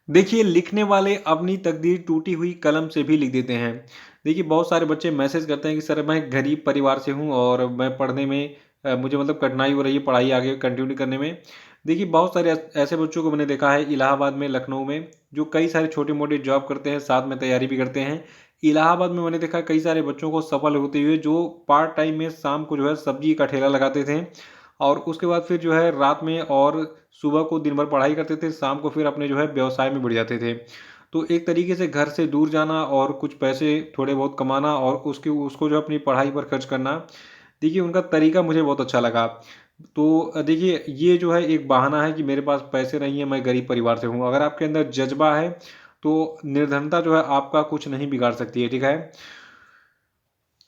देखिए, लिखने वाले अपनी तकदीर टूटी हुई कलम से भी लिख देते हैं। देखिए, बहुत सारे बच्चे मैसेज करते हैं कि सर मैं गरीब परिवार से हूँ और मैं पढ़ने में मुझे मतलब कठिनाई हो रही है पढ़ाई आगे कंटिन्यू करने में। देखिए, बहुत सारे ऐसे बच्चों को मैंने देखा है इलाहाबाद में, लखनऊ में, जो कई सारे छोटे-मोटे जॉब करते हैं, साथ में तैयारी भी करते हैं। इलाहाबाद में मैंने देखा कई सारे बच्चों को सफल होते हुए जो पार्ट टाइम में शाम को जो है सब्जी का ठेला लगाते थे और उसके बाद फिर जो है रात में और सुबह को दिन भर पढ़ाई करते थे, शाम को फिर अपने जो है व्यवसाय में बढ़ जाते थे। तो एक तरीके से घर से दूर जाना और कुछ पैसे थोड़े बहुत कमाना और उसके उसको जो है अपनी पढ़ाई पर खर्च करना, देखिए उनका तरीका मुझे बहुत अच्छा लगा। तो देखिए ये जो है एक बहाना है कि मेरे पास पैसे नहीं है, मैं गरीब परिवार से हूँ। अगर आपके अंदर जज़्बा है, तो निर्धनता जो है आपका कुछ नहीं बिगाड़ सकती है, ठीक है?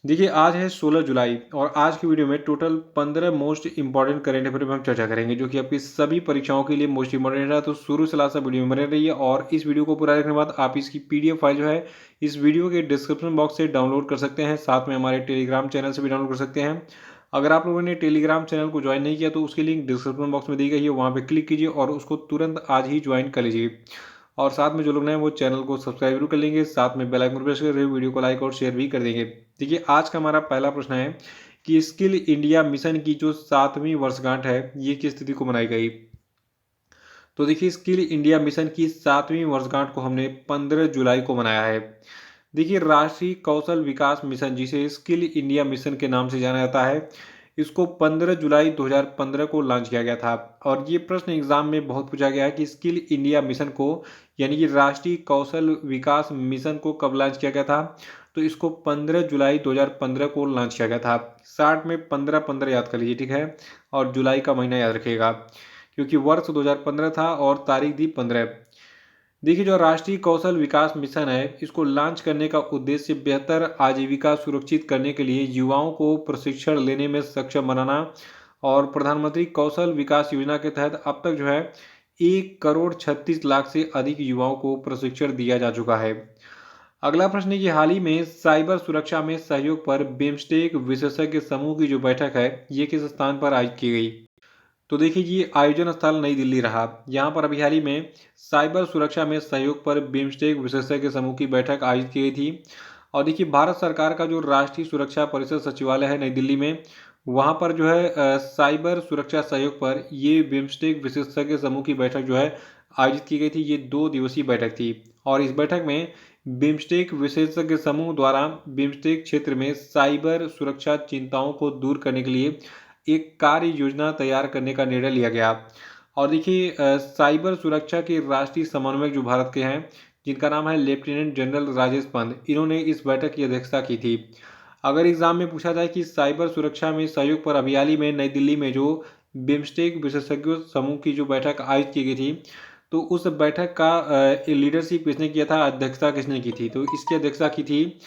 देखिए, आज है 16 जुलाई और आज की वीडियो में total 15 most important current affair पे हम चर्चा करेंगे, जो कि आपकी सभी परीक्षाओं के लिए मोस्ट इंपॉर्टेंट है। तो शुरू से लास्ट तक वीडियो में बने रहिए और इस वीडियो को पूरा देखने के बाद आप इसकी पीडीएफ फाइल जो है इस वीडियो के डिस्क्रिप्शन बॉक्स से डाउनलोड कर सकते हैं, साथ में हमारे टेलीग्राम चैनल से भी डाउनलोड कर सकते हैं। अगर आप लोगों ने टेलीग्राम चैनल को ज्वाइन नहीं किया तो उसकी लिंक डिस्क्रिप्शन बॉक्स में दी गई है, वहाँ पे क्लिक कीजिए और उसको तुरंत आज ही ज्वाइन कर लीजिए। और साथ में जो लोग नए हैं वो चैनल को सब्सक्राइब जरूर कर लेंगे, साथ में बेल आइकन प्रेस कर वीडियो को लाइक और शेयर भी कर देंगे। देखिए, आज का हमारा पहला प्रश्न है कि स्किल इंडिया मिशन की जो 7वीं वर्षगांठ है, ये किस तिथि को मनाई गई? तो देखिए, स्किल इंडिया मिशन की 7वीं वर्षगांठ को हमने 15 जुलाई को मनाया है। देखिए, राष्ट्रीय कौशल विकास मिशन, जिसे स्किल इंडिया मिशन के नाम से जाना जाता है, इसको 15 जुलाई 2015 को लॉन्च किया गया था। और ये प्रश्न एग्जाम में बहुत पूछा गया है कि स्किल इंडिया मिशन को, यानी कि राष्ट्रीय कौशल विकास मिशन को कब लॉन्च किया गया था? तो इसको 15 जुलाई 2015 को लॉन्च किया गया था। 60 में 15-15 याद कर लीजिए, ठीक है? और जुलाई का महीना याद रखिएगा, क्योंकि वर्ष 2015 था और तारीख थी 15। देखिए, जो राष्ट्रीय कौशल विकास मिशन है, इसको लॉन्च करने का उद्देश्य बेहतर आजीविका सुरक्षित करने के लिए युवाओं को प्रशिक्षण लेने में सक्षम बनाना और प्रधानमंत्री कौशल विकास योजना के तहत अब तक जो है 1,36,00,000 से अधिक युवाओं को प्रशिक्षण दिया जा चुका है। अगला प्रश्न है कि हाल ही में साइबर सुरक्षा में सहयोग पर बिम्स्टेक विशेषज्ञ समूह की जो बैठक है, ये किस स्थान पर आयोजित की गई? तो देखिए, ये आयोजन स्थल नई दिल्ली रहा। यहाँ पर अभी हाल ही में साइबर सुरक्षा में सहयोग पर बिम्स्टेक विशेषज्ञ समूह की बैठक आयोजित की गई थी। और देखिए, भारत सरकार का जो राष्ट्रीय सुरक्षा परिषद सचिवालय है नई दिल्ली में, वहाँ पर जो है साइबर सुरक्षा सहयोग पर ये बिम्स्टेक विशेषज्ञ समूह की बैठक जो है आयोजित की गई थी। ये 2 दिवसीय बैठक थी और इस बैठक में बिम्स्टेक विशेषज्ञ समूह द्वारा बिम्स्टेक क्षेत्र में साइबर सुरक्षा चिंताओं को दूर करने के लिए एक कार्य योजना तैयार करने का निर्णय लिया गया। और देखिए, साइबर सुरक्षा के राष्ट्रीय समन्वयक जो भारत के हैं, जिनका नाम है लेफ्टिनेंट जनरल राजेश पंत, इन्होंने इस बैठक की अध्यक्षता की थी। अगर एग्जाम में पूछा जाए कि साइबर सुरक्षा में सहयोग पर अभी हाल ही में नई दिल्ली में जो बिम्स्टेक विशेषज्ञों समूह की जो बैठक आयोजित की गई थी, तो उस बैठक का लीडरशिप किसने किया था, अध्यक्षता किसने की थी? तो इसकी अध्यक्षता की थी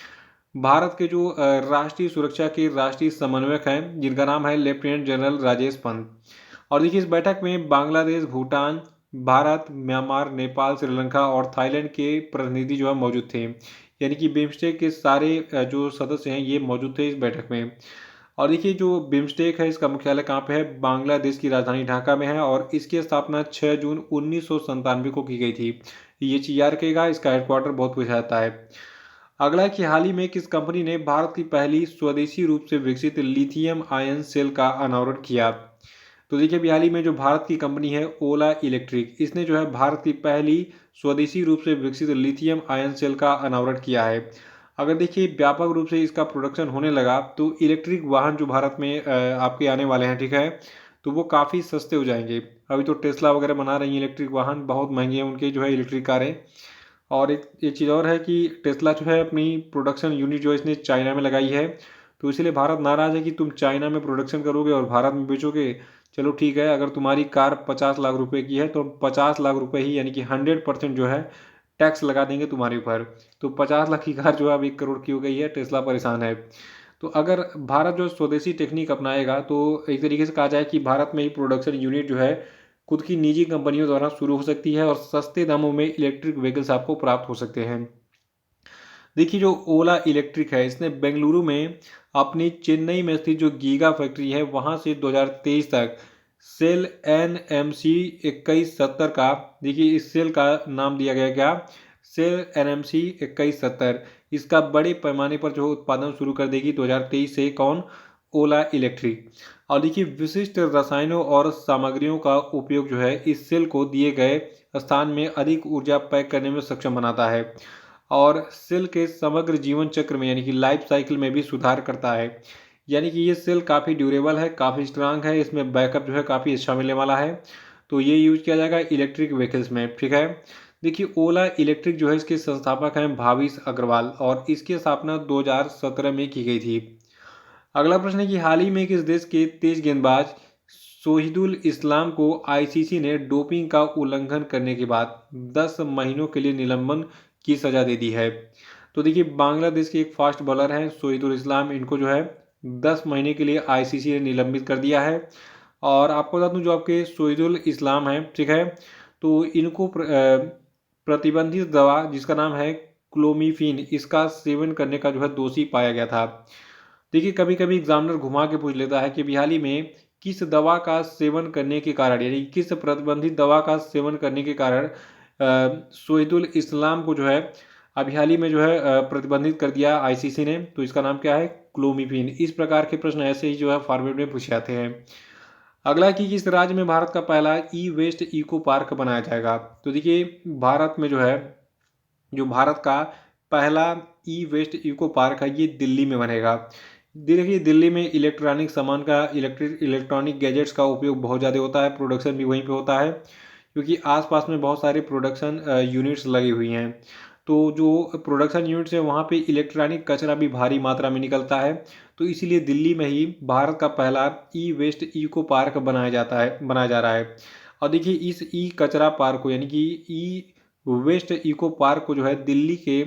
भारत के जो राष्ट्रीय सुरक्षा के राष्ट्रीय समन्वयक हैं, जिनका नाम है लेफ्टिनेंट जनरल राजेश पंत। और देखिए, इस बैठक में बांग्लादेश, भूटान, भारत, म्यांमार, नेपाल, श्रीलंका और थाईलैंड के प्रतिनिधि जो है मौजूद थे। यानी कि बिम्स्टेक के सारे जो सदस्य हैं ये मौजूद थे इस बैठक में। और देखिए, जो बिम्स्टेक है इसका मुख्यालय कहाँ पे है? बांग्लादेश की राजधानी ढाका में है और इसकी स्थापना 6 जून 1997 को की गई थी। ये चीज़ याद रखिएगा, इसका हेडक्वार्टर बहुत पूछा जाता है। अगला है कि हाल ही में किस कंपनी ने भारत की पहली स्वदेशी रूप से विकसित लिथियम आयन सेल का अनावरण किया? तो देखिए, अभी हाल ही में जो भारत की कंपनी है ओला इलेक्ट्रिक, इसने जो है भारत की पहली स्वदेशी रूप से विकसित लिथियम आयन सेल का अनावरण किया है। अगर देखिए व्यापक रूप से इसका प्रोडक्शन होने लगा तो इलेक्ट्रिक वाहन जो भारत में आपके आने वाले हैं, ठीक है, तो वो काफ़ी सस्ते हो जाएंगे। अभी तो टेस्ला वगैरह बना रही है इलेक्ट्रिक वाहन, बहुत महंगे हैं उनके जो है इलेक्ट्रिक कारें। और एक चीज़ और है कि टेस्ला जो है अपनी प्रोडक्शन यूनिट जो है इसने चाइना में लगाई है, तो इसलिए भारत नाराज़ है कि तुम चाइना में प्रोडक्शन करोगे और भारत में बेचोगे। चलो ठीक है, अगर तुम्हारी कार 50 लाख रुपए की है तो हम 50 लाख रुपए ही, यानी कि 100% जो है टैक्स लगा देंगे तुम्हारे ऊपर। तो 50 लाख की कार जो है अब 1 करोड़ की हो गई है, टेस्ला परेशान है। तो अगर भारत जो स्वदेशी टेक्निक अपनाएगा तो एक तरीके से कहा जाए कि भारत में ही प्रोडक्शन यूनिट जो है खुद की निजी कंपनियों द्वारा शुरू हो सकती है और सस्ते दामों में इलेक्ट्रिक व्हीकल्स आपको प्राप्त हो सकते हैं। देखिए, जो ओला इलेक्ट्रिक है इसने बेंगलुरु में अपनी चेन्नई में स्थित जो गीगा फैक्ट्री है वहाँ से 2023 तक सेल NMC 2170 का, देखिए इस सेल का नाम दिया गया क्या, सेल NMC 2170। इसका बड़े पैमाने पर जो उत्पादन शुरू कर देगी 2023 से कौन, ओला इलेक्ट्रिक। और देखिए विशिष्ट रसायनों और सामग्रियों का उपयोग जो है इस सेल को दिए गए स्थान में अधिक ऊर्जा पैक करने में सक्षम बनाता है और सेल के समग्र जीवन चक्र में यानी कि लाइफ साइकिल में भी सुधार करता है। यानी कि ये सेल काफ़ी ड्यूरेबल है, काफ़ी स्ट्रांग है, इसमें बैकअप जो है काफ़ी अच्छा मिलने वाला है। तो ये यूज किया जाएगा इलेक्ट्रिक व्हीकल्स में, ठीक है। देखिए ओला इलेक्ट्रिक जो है इसके संस्थापक हैं भाविश अग्रवाल और इसकी स्थापना 2017 में की गई थी। अगला प्रश्न है कि हाल ही में किस देश के तेज गेंदबाज शोहिदुल इस्लाम को आईसीसी ने डोपिंग का उल्लंघन करने के बाद 10 महीनों के लिए निलंबन की सजा दे दी है। तो देखिए बांग्लादेश के एक फास्ट बॉलर हैं शोहिदुल इस्लाम, इनको जो है 10 महीने के लिए आईसीसी ने निलंबित कर दिया है। और आपको बता दूं जो आपके शोहिदुल इस्लाम हैं, ठीक है, तो इनको प्रतिबंधित दवा जिसका नाम है क्लोमिफिन, इसका सेवन करने का जो है दोषी पाया गया था। देखिए कभी कभी एग्जामिनर घुमा के पूछ लेता है कि हाल ही में किस दवा का सेवन करने के कारण यानी किस प्रतिबंधित दवा का सेवन करने के कारण शोहिदुल इस्लाम को जो है अभी हाल ही में जो है प्रतिबंधित कर दिया आईसीसी ने। तो इसका नाम क्या है, क्लोमिफिन। इस प्रकार के प्रश्न ऐसे ही जो है फॉर्मेट में पूछे जाते हैं। अगला कि किस राज्य में भारत का पहला ई वेस्ट इको पार्क बनाया जाएगा। तो देखिए भारत में जो है जो भारत का पहला ई वेस्ट इको पार्क है ये दिल्ली में बनेगा। देखिए दिल्ली में इलेक्ट्रॉनिक सामान का इलेक्ट्रॉनिक गैजेट्स का उपयोग बहुत ज़्यादा होता है, प्रोडक्शन भी वहीं पे होता है क्योंकि आसपास में बहुत सारे प्रोडक्शन यूनिट्स लगी हुई हैं। तो जो प्रोडक्शन यूनिट्स है वहाँ पे इलेक्ट्रॉनिक कचरा भी भारी मात्रा में निकलता है। तो इसीलिए दिल्ली में ही भारत का पहला ई वेस्ट इको पार्क बनाया जा रहा है। और देखिए इस ई कचरा पार्क को यानी कि ई वेस्ट इको पार्क को जो है दिल्ली के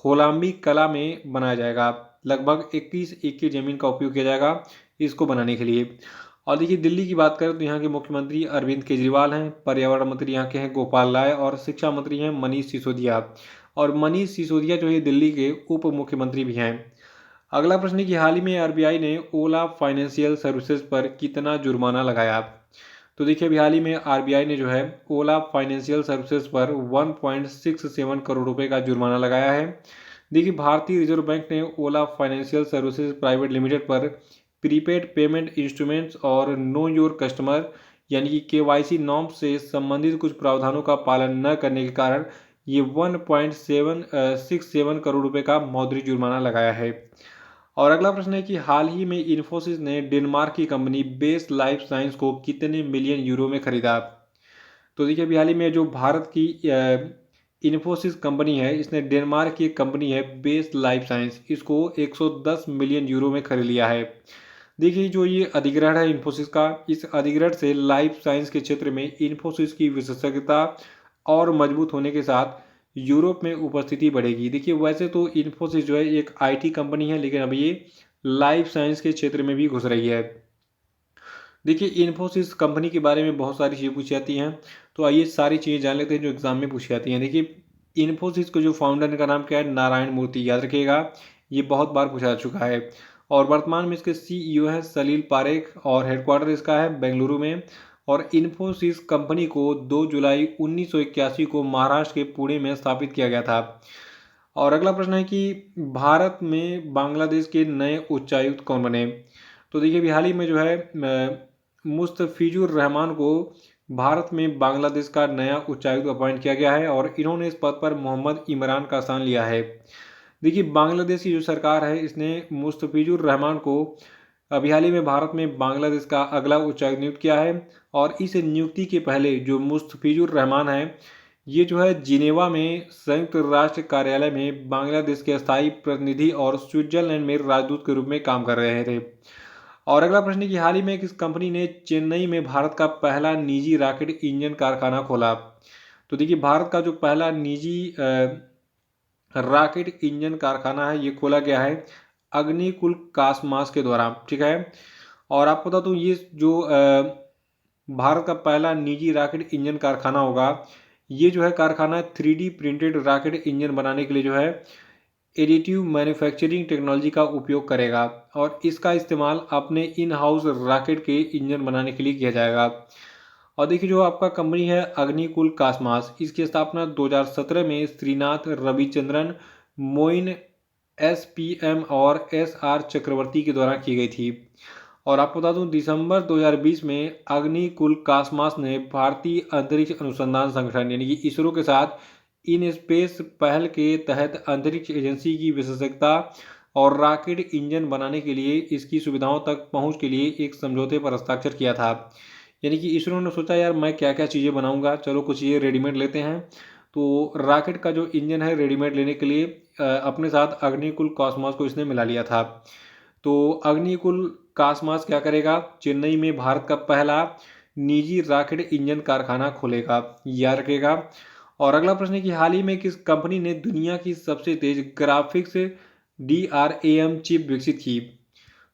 होलाम्बी कला में बनाया जाएगा। लगभग 21 एकड़ जमीन का उपयोग किया जाएगा इसको बनाने के लिए। और देखिए दिल्ली की बात करें तो यहाँ के मुख्यमंत्री अरविंद केजरीवाल हैं, पर्यावरण मंत्री यहाँ के हैं गोपाल राय और शिक्षा मंत्री हैं मनीष सिसोदिया। और मनीष सिसोदिया जो है दिल्ली के उप मुख्यमंत्री भी हैं। अगला प्रश्न है कि हाल ही में आरबीआई ने ओला फाइनेंशियल सर्विसेज पर कितना जुर्माना लगाया। तो देखिए अभी हाल ही में आरबीआई ने जो है ओला फाइनेंशियल सर्विसेज पर 1.67 करोड़ रुपए का जुर्माना लगाया है। देखिए भारतीय रिजर्व बैंक ने ओला फाइनेंशियल सर्विसेज प्राइवेट लिमिटेड पर प्रीपेड पेमेंट इंस्ट्रूमेंट्स और नो योर कस्टमर यानी कि केवाईसी नॉर्म्स से संबंधित कुछ प्रावधानों का पालन न करने के कारण ये 1.67 करोड़ रुपए का मौद्रिक जुर्माना लगाया है। और अगला प्रश्न है कि हाल ही में इन्फोसिस ने डेनमार्क की कंपनी बेस लाइफ साइंस को कितने मिलियन यूरो में खरीदा। तो देखिए अभी हाल ही में जो भारत की इन्फोसिस कंपनी है इसने डेनमार्क की एक कंपनी है बेस लाइफ साइंस, इसको 110 मिलियन यूरो में खरीद लिया है। देखिए जो ये अधिग्रहण है इन्फोसिस का, इस अधिग्रहण से लाइफ साइंस के क्षेत्र में इन्फोसिस की विशेषज्ञता और मजबूत होने के साथ यूरोप में उपस्थिति बढ़ेगी। देखिए वैसे तो इन्फोसिस जो है एक आईटी कंपनी है लेकिन अभी ये लाइफ साइंस के क्षेत्र में भी घुस रही है। देखिए इन्फोसिस कंपनी के बारे में बहुत सारी चीज़ें पूछी जाती हैं, तो आइए सारी चीज़ें जान लेते हैं जो एग्जाम में पूछी जाती हैं। देखिए इन्फोसिस को जो फाउंडर का नाम क्या है, नारायण मूर्ति, याद रखिएगा, ये बहुत बार पूछा जा चुका है। और वर्तमान में इसके सीईओ है सलील पारेख और हेडक्वार्टर इसका है बेंगलुरु में। और इन्फोसिस कंपनी को 2 जुलाई 1981 को महाराष्ट्र के पुणे में स्थापित किया गया था। और अगला प्रश्न है कि भारत में बांग्लादेश के नए उच्चायुक्त कौन बने। तो देखिए अभी हाल ही में जो है मुस्तफिजुर रहमान को भारत में बांग्लादेश का नया उच्चायुक्त अपॉइंट किया गया है और इन्होंने इस पद पर मोहम्मद इमरान का स्थान लिया है। देखिए बांग्लादेश की जो सरकार है इसने मुस्तफिजुर रहमान को अभी हाल ही में भारत में बांग्लादेश का अगला उच्चायुक्त नियुक्त किया है। और इस नियुक्ति के पहले जो मुस्तफिजुर रहमान है ये जो है जिनेवा में संयुक्त राष्ट्र कार्यालय में बांग्लादेश के स्थायी प्रतिनिधि और स्विट्जरलैंड में राजदूत के रूप में काम कर रहे थे। और अगला प्रश्न है कि हाल ही में किस कंपनी ने चेन्नई में भारत का पहला निजी रॉकेट इंजन कारखाना खोला। तो देखिए भारत का जो पहला निजी रॉकेट इंजन कारखाना है ये खोला गया है अग्निकुल कासमास के द्वारा, ठीक है। और आपको बता दूं ये जो भारत का पहला निजी रॉकेट इंजन कारखाना होगा ये जो है कारखाना 3D प्रिंटेड रॉकेट इंजन बनाने के लिए जो है एडिटिव मैन्युफैक्चरिंग टेक्नोलॉजी का उपयोग करेगा और इसका इस्तेमाल अपने इन हाउस रॉकेट के इंजन बनाने के लिए किया जाएगा। और देखिए जो आपका कंपनी है अग्निकुल कास्मास, इसकी स्थापना 2017 में श्रीनाथ रविचंद्रन मोइन एसपीएम और एसआर चक्रवर्ती के द्वारा की गई थी। और आपको बता दूं दिसंबर 2020 में अग्निकुल कास्मास ने भारतीय अंतरिक्ष अनुसंधान संगठन यानी कि इसरो के साथ इन स्पेस पहल के तहत अंतरिक्ष एजेंसी की विशेषज्ञता और रॉकेट इंजन बनाने के लिए इसकी सुविधाओं तक पहुंच के लिए एक समझौते पर हस्ताक्षर किया था। यानी कि इसरो ने सोचा यार मैं क्या क्या चीज़ें बनाऊंगा, चलो कुछ ये रेडीमेड लेते हैं। तो रॉकेट का जो इंजन है रेडीमेड लेने के लिए अपने साथ अग्निकुल कॉस्मॉस को इसने मिला लिया था। तो अग्निकुल कास्मास क्या करेगा, चेन्नई में भारत का पहला निजी रॉकेट इंजन कारखाना खोलेगा, याद रखेगा। और अगला प्रश्न है कि हाल ही में किस कंपनी ने दुनिया की सबसे तेज ग्राफिक्स DRAM चिप विकसित की।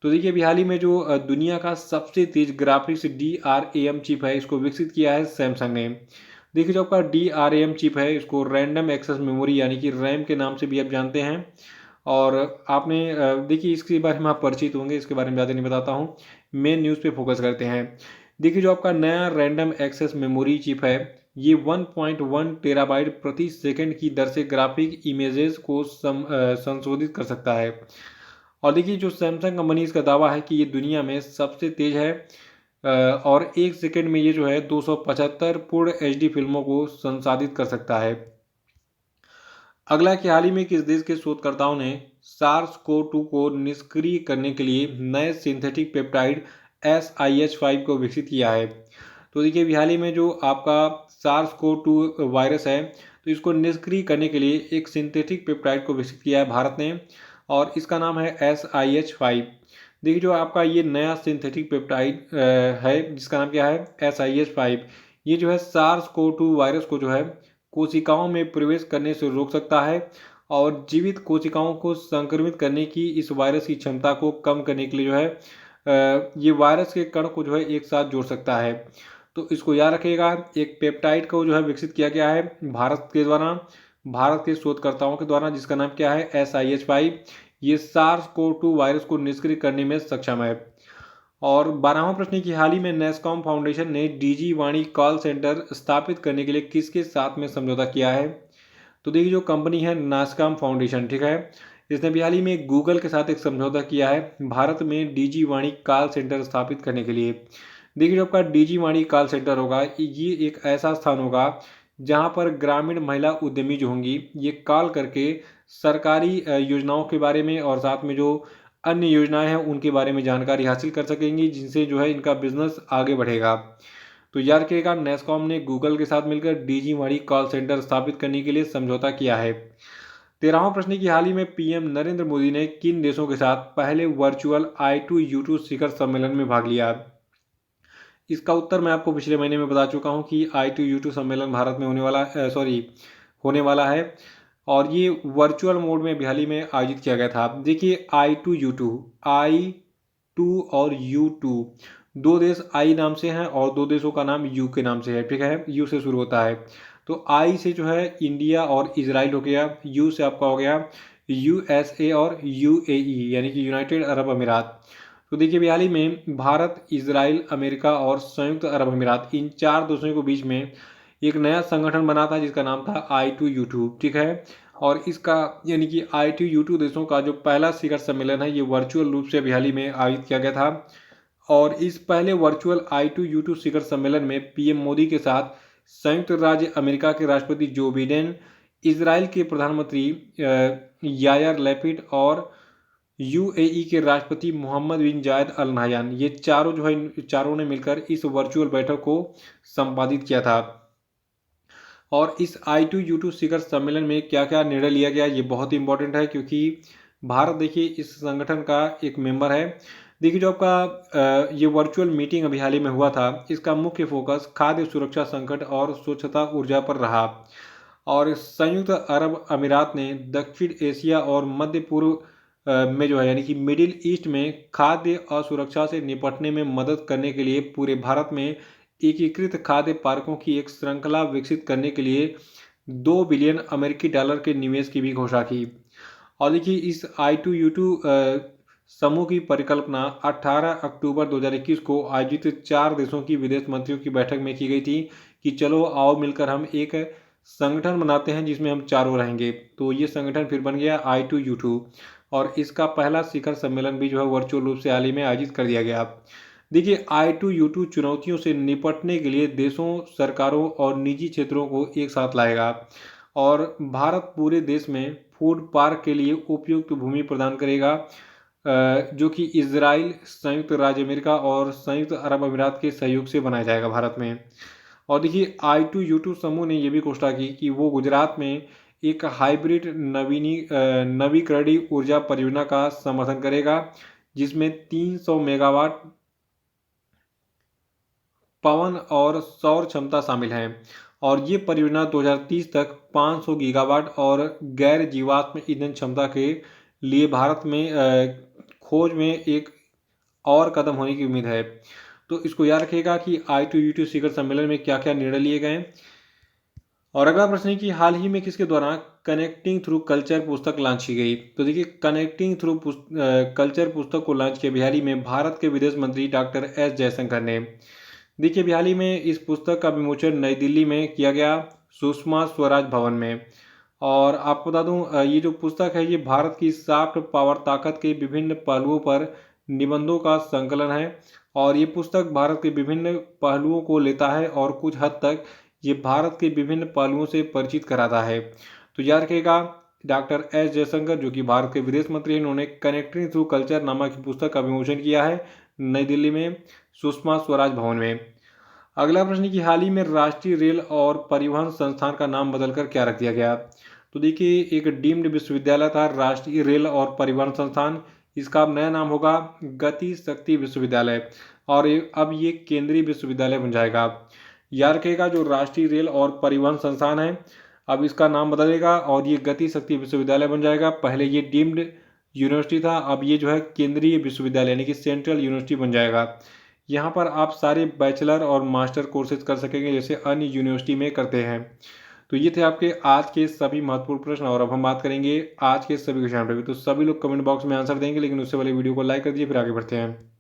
तो देखिए अभी हाल ही में जो दुनिया का सबसे तेज ग्राफिक्स DRAM चिप है इसको विकसित किया है सैमसंग ने। देखिए जो आपका DRAM चिप है इसको रैंडम एक्सेस मेमोरी यानी कि रैम के नाम से भी आप जानते हैं। और आपने देखिए इसके बारे में आप परिचित होंगे, इसके बारे में ज़्यादा नहीं बताता हूँ, मेन न्यूज़ पे फोकस करते हैं। देखिए जो आपका नया रैंडम एक्सेस मेमोरी चिप है ये 1.1 टेराबाइट प्रति सेकंड की दर से ग्राफिक इमेजेस को संशोधित कर सकता है। और देखिए जो सैमसंग कंपनी इसका दावा है कि ये दुनिया में सबसे तेज है और एक सेकंड में ये जो है 275 पूर्ण HD फिल्मों को संसाधित कर सकता है। अगला कि हाल ही में किस देश के शोधकर्ताओं ने सार्स को को निष्क्रिय करने के लिए नए सिंथेटिक पेप्टाइड SIH5 को विकसित किया है। तो देखिए अभी हाल ही में जो आपका SARS-CoV-2 वायरस है तो इसको निष्क्रिय करने के लिए एक सिंथेटिक पेप्टाइड को विकसित किया है भारत ने और इसका नाम है SIH5। देखिए जो आपका ये नया सिंथेटिक पेप्टाइड है जिसका नाम क्या है SIH5, ये जो है SARS-CoV-2 वायरस को जो है कोशिकाओं में प्रवेश करने से रोक सकता है और जीवित कोशिकाओं को संक्रमित करने की इस वायरस की क्षमता को कम करने के लिए जो है ये वायरस के कण को जो है एक साथ जोड़ सकता है। तो इसको याद रखिएगा, एक पेप्टाइड को जो है विकसित किया गया है भारत के द्वारा, भारत के शोधकर्ताओं के द्वारा, जिसका नाम क्या है SIH5। ये SARS-CoV-2 वायरस को निष्क्रिय करने में सक्षम है। और 12वां प्रश्न की हाल ही में नैसकॉम फाउंडेशन ने डीजी वाणी कॉल सेंटर स्थापित करने के लिए किसके साथ में समझौता किया है। तो देखिए जो कंपनी है नासकॉम फाउंडेशन, ठीक है, इसने भी हाल ही में गूगल के साथ एक समझौता किया है भारत में डीजी वाणी कॉल सेंटर स्थापित करने के लिए। देखिए जो आपका डीजी वाणी कॉल सेंटर होगा ये एक ऐसा स्थान होगा जहां पर ग्रामीण महिला उद्यमी जो होंगी ये कॉल करके सरकारी योजनाओं के बारे में और साथ में जो अन्य योजनाएं हैं उनके बारे में जानकारी हासिल कर सकेंगी जिनसे जो है इनका बिजनेस आगे बढ़ेगा। तो याद रखिएगा नेस्कॉम ने गूगल के साथ मिलकर डीजी वाणी कॉल सेंटर स्थापित करने के लिए समझौता किया है। 13वां प्रश्न की हाल ही में पीएम नरेंद्र मोदी ने किन देशों के साथ पहले वर्चुअल I2U2 शिखर सम्मेलन में भाग लिया। इसका उत्तर मैं आपको पिछले महीने में बता चुका हूं कि I2U2 सम्मेलन भारत में होने वाला है और ये वर्चुअल मोड में हाल ही में आयोजित किया गया था। देखिए I2 और U2 दो देश आई नाम से हैं और दो देशों का नाम यू के नाम से है, ठीक है, यू से शुरू होता है। तो आई से जो है इंडिया और इजराइल हो गया, यू से आपका हो गया USA और UAE यानी कि यूनाइटेड अरब अमीरात। तो देखिए हाल ही में भारत, इजराइल, अमेरिका और संयुक्त अरब अमीरात इन चार देशों के बीच में एक नया संगठन बना था जिसका नाम था I2U2, ठीक है। और इसका यानी कि I2U2 देशों का जो पहला शिखर सम्मेलन है ये वर्चुअल रूप से हाल ही में आयोजित किया गया था। और इस पहले वर्चुअल I2U2 शिखर सम्मेलन में पीएम मोदी के साथ संयुक्त राज्य अमेरिका के राष्ट्रपति जो बिडेन, इजराइल के प्रधानमंत्री यायर लैपिड और UAE के राष्ट्रपति मोहम्मद बिन जायद अल नाहयान, ये चारों जो है चारों ने मिलकर इस वर्चुअल बैठक को संपादित किया था। और इस I2U2 शिखर सम्मेलन में क्या क्या निर्णय लिया गया ये बहुत इंपॉर्टेंट है क्योंकि भारत देखिए इस संगठन का एक मेंबर है। देखिए जो आपका ये वर्चुअल मीटिंग अभी हाल ही में हुआ था इसका मुख्य फोकस खाद्य सुरक्षा संकट और स्वच्छता ऊर्जा पर रहा। और संयुक्त अरब अमीरात ने दक्षिण एशिया और मध्य पूर्व में जो है यानी कि मिडिल ईस्ट में खाद्य असुरक्षा से निपटने में मदद करने के लिए पूरे भारत में एकीकृत खाद्य पार्कों की एक श्रृंखला विकसित करने के लिए $2 बिलियन के निवेश की भी घोषणा की। और देखिए इस I2U2 समूह की परिकल्पना 18 अक्टूबर 2021 को आयोजित 4 देशों की विदेश मंत्रियों की बैठक में की गई थी कि चलो आओ मिलकर हम एक संगठन बनाते हैं जिसमें हम चारों रहेंगे। तो ये संगठन फिर बन गया I2U2 और इसका पहला शिखर सम्मेलन भी जो है वर्चुअल रूप से हाल ही में आयोजित कर दिया गया। देखिए I2U2 चुनौतियों से निपटने के लिए देशों, सरकारों और निजी क्षेत्रों को एक साथ लाएगा और भारत पूरे देश में फूड पार्क के लिए उपयुक्त भूमि प्रदान करेगा, जो कि इजराइल, संयुक्त राज्य अमेरिका और संयुक्त अरब अमीरात के सहयोग से बनाया जाएगा भारत में। और देखिए I2U2 समूह ने यह भी घोषणा की कि वो गुजरात में एक हाइब्रिड नवीकरणीय ऊर्जा परियोजना का समर्थन करेगा जिसमें 300 मेगावाट पवन और सौर क्षमता शामिल है और ये परियोजना 2030 तक 500 गीगावाट और गैर जीवाश्म ईंधन क्षमता के लिए भारत में खोज में एक और कदम होने की उम्मीद है। तो इसको याद रखिएगा कि I2U2 शिखर सम्मेलन में क्या क्या निर्णय लिए गए। और अगला प्रश्न है कि हाल ही में किसके द्वारा कनेक्टिंग थ्रू कल्चर पुस्तक लॉन्च की गई। तो देखिए कनेक्टिंग थ्रू कल्चर पुस्तक को लॉन्च किया बिहार में भारत के विदेश मंत्री डॉक्टर एस जयशंकर ने। देखिए बिहार में इस पुस्तक का विमोचन नई दिल्ली में किया गया सुषमा स्वराज भवन में। और आपको बता दूं ये जो पुस्तक है ये भारत की सॉफ्ट पावर ताकत के विभिन्न पहलुओं पर निबंधों का संकलन है और ये पुस्तक भारत के विभिन्न पहलुओं को लेता है और कुछ हद तक ये भारत के विभिन्न पहलुओं से परिचित कराता है। तो याद रखिएगा डॉक्टर एस जयशंकर जो कि भारत के विदेश मंत्री हैं, इन्होंने कनेक्टिंग थ्रू कल्चर नामक पुस्तक का विमोचन किया है नई दिल्ली में सुषमा स्वराज भवन में। अगला प्रश्न है कि हाल ही में राष्ट्रीय रेल और परिवहन संस्थान का नाम बदलकर क्या रख दिया गया। तो देखिए एक डीम्ड विश्वविद्यालय था राष्ट्रीय रेल और परिवहन संस्थान, इसका अब नया नाम होगा गति शक्ति विश्वविद्यालय और अब ये केंद्रीय विश्वविद्यालय बन जाएगा। याद रखिएगा जो राष्ट्रीय रेल और परिवहन संस्थान है अब इसका नाम बदलेगा और ये गति शक्ति विश्वविद्यालय बन जाएगा। पहले ये डीम्ड यूनिवर्सिटी था, अब ये जो है केंद्रीय विश्वविद्यालय यानी कि सेंट्रल यूनिवर्सिटी बन जाएगा। यहाँ पर आप सारे बैचलर और मास्टर कोर्सेज कर सकेंगे जैसे अन्य यूनिवर्सिटी में करते हैं। तो ये थे आपके आज के सभी महत्वपूर्ण प्रश्न और अब हम बात करेंगे आज के सभी क्वेश्चन पे। तो सभी लोग कमेंट बॉक्स में आंसर देंगे लेकिन उससे पहले वीडियो को लाइक कर दीजिए फिर आगे बढ़ते हैं।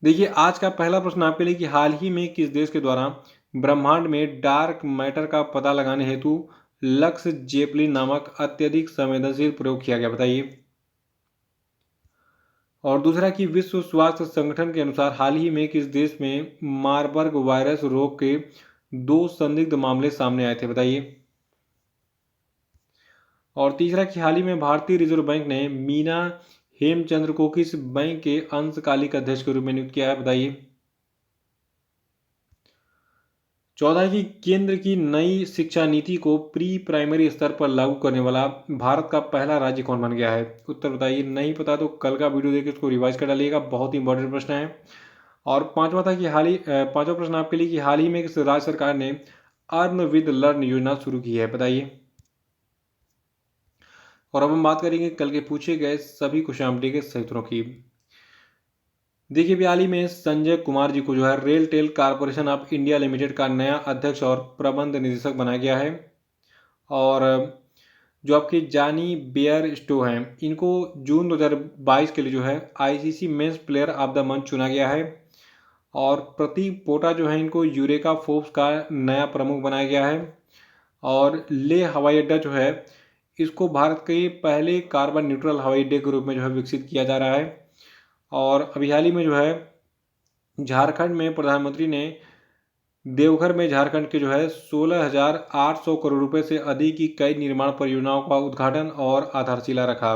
देखिए आज का पहला प्रश्न आपके लिए कि हाल ही में किस देश के द्वारा ब्रह्मांड में डार्क मैटर का पता लगाने हेतु लक्स जेपलिन नामक अत्यधिक संवेदनशील प्रयोग किया गया, बताइए। और दूसरा कि विश्व स्वास्थ्य संगठन के अनुसार हाल ही में किस देश में मारबर्ग वायरस रोग के 2 संदिग्ध मामले सामने आए थे, बताइए। और तीसरा कि हाल ही में भारतीय रिजर्व बैंक ने मीना हेमचंद्र को किस बैंक के अंशकालिक अध्यक्ष के रूप में नियुक्त किया है, बताइए। चौदह की केंद्र की नई शिक्षा नीति को प्री प्राइमरी स्तर पर लागू करने वाला भारत का पहला राज्य कौन बन गया है, उत्तर बताइए। नहीं पता तो कल का वीडियो देखकर इसको रिवाइज कर डालिएगा, बहुत ही इंपॉर्टेंट प्रश्न है। और पांचवा था कि पांचवा प्रश्न आपके लिए कि हाल ही में किस राज्य सरकार ने अर्न विद लर्न योजना शुरू की है, बताइए। और अब हम बात करेंगे कल के पूछे गए सभी क्वेश्चन के सही उत्तरों की। देखिए हाल ही में संजय कुमार जी को जो है RailTel Corporation of India Limited का नया अध्यक्ष और प्रबंध निदेशक बनाया गया है। और जो आपके जानी बेयर स्टो हैं इनको जून 2022 के लिए जो है ICC men's player of the month चुना गया है। और प्रतीक पोटा जो है इनको यूरेका फोर्ब्स का नया प्रमुख बनाया गया है। और ले हवाई अड्डा जो है इसको भारत के पहले कार्बन न्यूट्रल हवाई अड्डे के रूप में जो है विकसित किया जा रहा है। और अभी हाल ही में जो है झारखंड में प्रधानमंत्री ने देवघर में झारखंड के जो है 16,800 करोड़ रुपए से अधिक की कई निर्माण परियोजनाओं का उद्घाटन और आधारशिला रखा।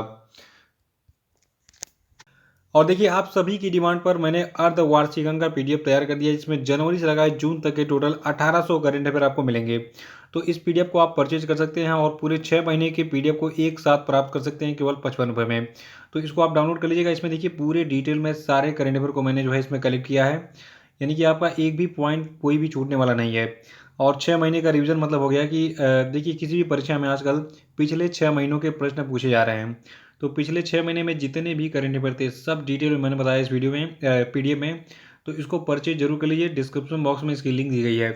और देखिए आप सभी की डिमांड पर मैंने अर्धवार्षिक अंक का पीडीएफ तैयार कर दिया जिसमें जनवरी से लगाए जून तक के टोटल 1800 करंट अफेयर आपको मिलेंगे। तो इस पीडीएफ को आप परचेज कर सकते हैं और पूरे 6 महीने के पीडीएफ को एक साथ प्राप्त कर सकते हैं केवल 55 रुपये में। तो इसको आप डाउनलोड कर लीजिएगा। इसमें देखिए पूरे डिटेल में सारे करंट अफेयर को मैंने जो है इसमें कलेक्ट किया है, यानी कि आपका एक भी पॉइंट कोई भी छूटने वाला नहीं है। और 6 महीने का रिवीजन मतलब हो गया कि देखिए किसी भी परीक्षा में आजकल पिछले 6 महीनों के प्रश्न पूछे जा रहे हैं। तो पिछले 6 महीने में जितने भी करंट अफेयर थे सब डिटेल में मैंने बताया इस वीडियो में पीडीएफ में। तो इसको परचेज जरूर कर लीजिए, डिस्क्रिप्शन बॉक्स में इसकी लिंक दी गई है।